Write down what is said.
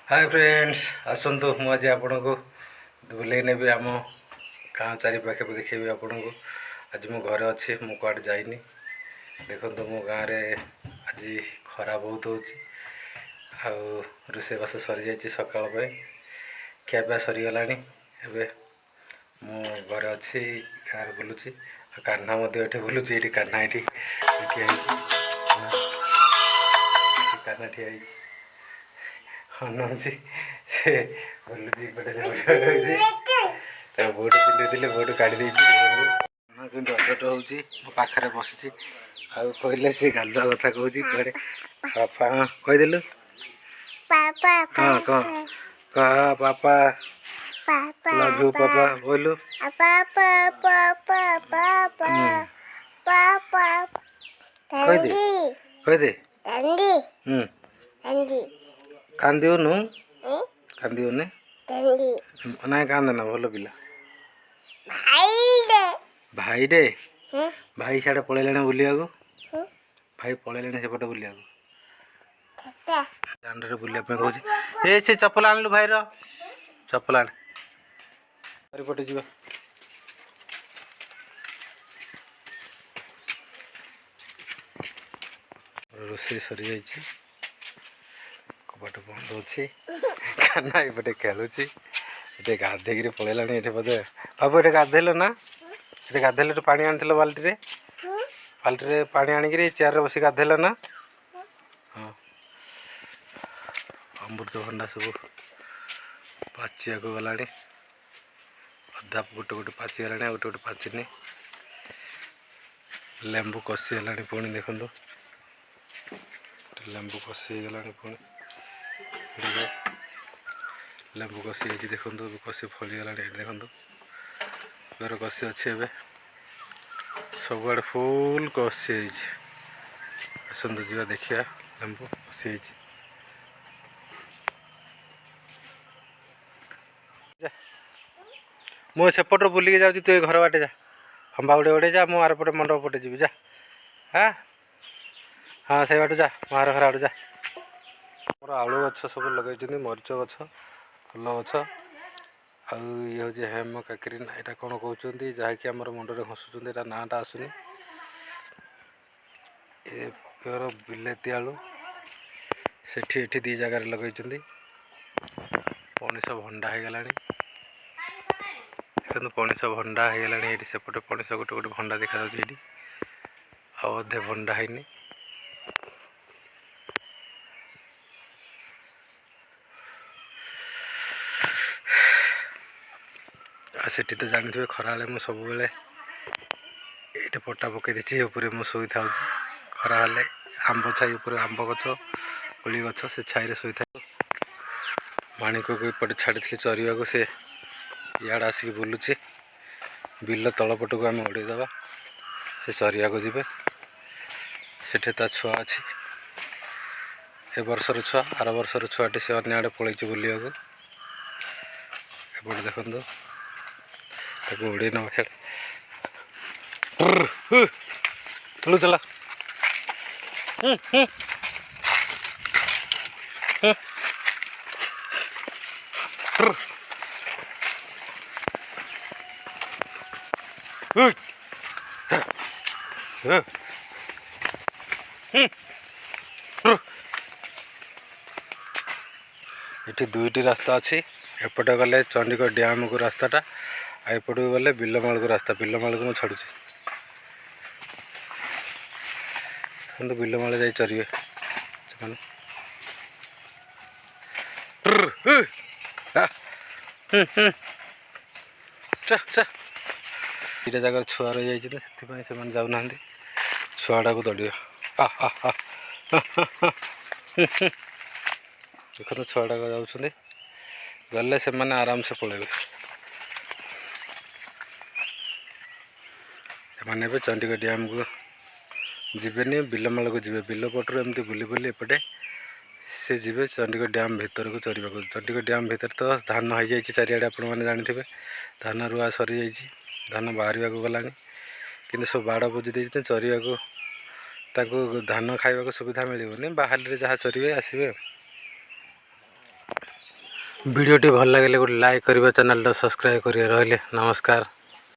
Hi friends आसतु मुझे आपण को बुले नेबी आम गाँ चारि पाखे देखेबी आपण को। आज मु घरे अच्छी मु कड़े जाइनी। देखो मो गाँव में आज खरा बहुत हो रोषेबास सरी जा सकाल खियापिया सरीगला। एवं मु घरे अच्छी गाँव बुलूची कान्हा ये बुलूची ये कान्हा ये कान्हा ठिया अनुची से बुलूची पटे बोट पिंधे बोट काढ़ी अजट हो पाखे बसी कहले सी गाधुआ कथा कहूँ कड़े पापा कहीदेलु हाँ कह कह पापा लव यू पापा बोलू कहीदे कांदिवनु कांदिवने ना कांदना भल पिला भाई डे भाई साढ़े पलैले बुलिया भाई पलैले सेपटे बुलिया दांडे बुलिया कहूँ ए से चपल आणलु भाई चपल आण चारिपटे जा रोषे सरी जा कबाट बंद अच्छी कान्हा ये खेलुची ये गाधे पलैला ये बोधे बाबू ये गाधेल ना ये गाधेल तो पानी आनी बाल्टी बाल्टी पानी आणिक चेयर बस गाधेल ना हाँ अमृतभंडा सब पाचिया को गला अधा गोटे गोटे पाचिगला गोटे गोटे पाचिनी लेंबू कषिगला पुणी देखु लेंबू कषिगला पुणी लेंबू कषि देखु कषि फलीगला देखु घर कषि अच्छे ए सब आड़े फुल कषि आसतु जा देखिया लेंबू कषि मु सेपटर बुलिक जाऊँ तु घर बाटे जा खंबा उड़े उड़े जा मु आर पटे मंडप पटे जी जा हाँ हाँ से बाटू जा मार घर आड़ जा मोर आलू गछ सब लगे मरीच गछ फुल गछ आउ हेम काकरी यहाँ कौन कहते जहाँकि आम मुंडे घसुँच यहाँ नाटा आसुनी ए प्योर बिलेती आलू से दी जगार लगे पणिस भंडा हो गला देखो पणिस भंडा हो गला ये सेपटे पणिस गोटे गोटे भंडा देखा ये अधे भंडा है सेठी तो जानी थे खरा मु सब बेले ये पटा पकई दी मुझे शोई था खरा आंब छाई आंब गछ कोली गछ से छाई शोई था माणिक को इपटे छाड़ी चरवा को से इाड़ आसिक बुलूची बिल तलपट को आम उड़ेदबा से चरिया को जी से छुआ अच्छी ए वर्षर छुआ आर वर्षर छुआटे से अन्य आड़े पलैची बुलिया एपटे देखो उड़े न चलो चला ये दुईटी रास्ता अच्छी एपटे गले चंडीगढ़ डैम को रास्ताटा एपट को गले बिलमाल को रास्ता बिलमाल को मुझे छाड़ुची बिलमाल जा चरिए ये जगह छुआ रही जाए से जाऊना छुआटा को दौड़ देखो छुआटा जाऊँ गले से मैंने आराम से पलैबे मैंने चंडीगढ़ डैम को जीवेनि बिलमाल को जी बिलपटर एमती बुली बुली एपटे से जी चंडीगढ़ डैम भीतर को चरवा को चंडीगढ़ डैम भीतर तो धान हो जाए चारिआडे आपण मैंने जानी धान रुआ सरी जा धान बाहर को गला कि सब बाड़ बुझी चरवा को धान खावा सुविधा मिलनी बाहर जहाँ चरवे आसवे। ଭିଡ଼ିଓଟି ଭଲ ଲାଗିଲେ ଗୋଟେ ଲାଇକ୍ କରିବା, ଚ୍ୟାନେଲଟା ସବସ୍କ୍ରାଇବ୍ କରିବା। ରହିଲେ ନମସ୍କାର।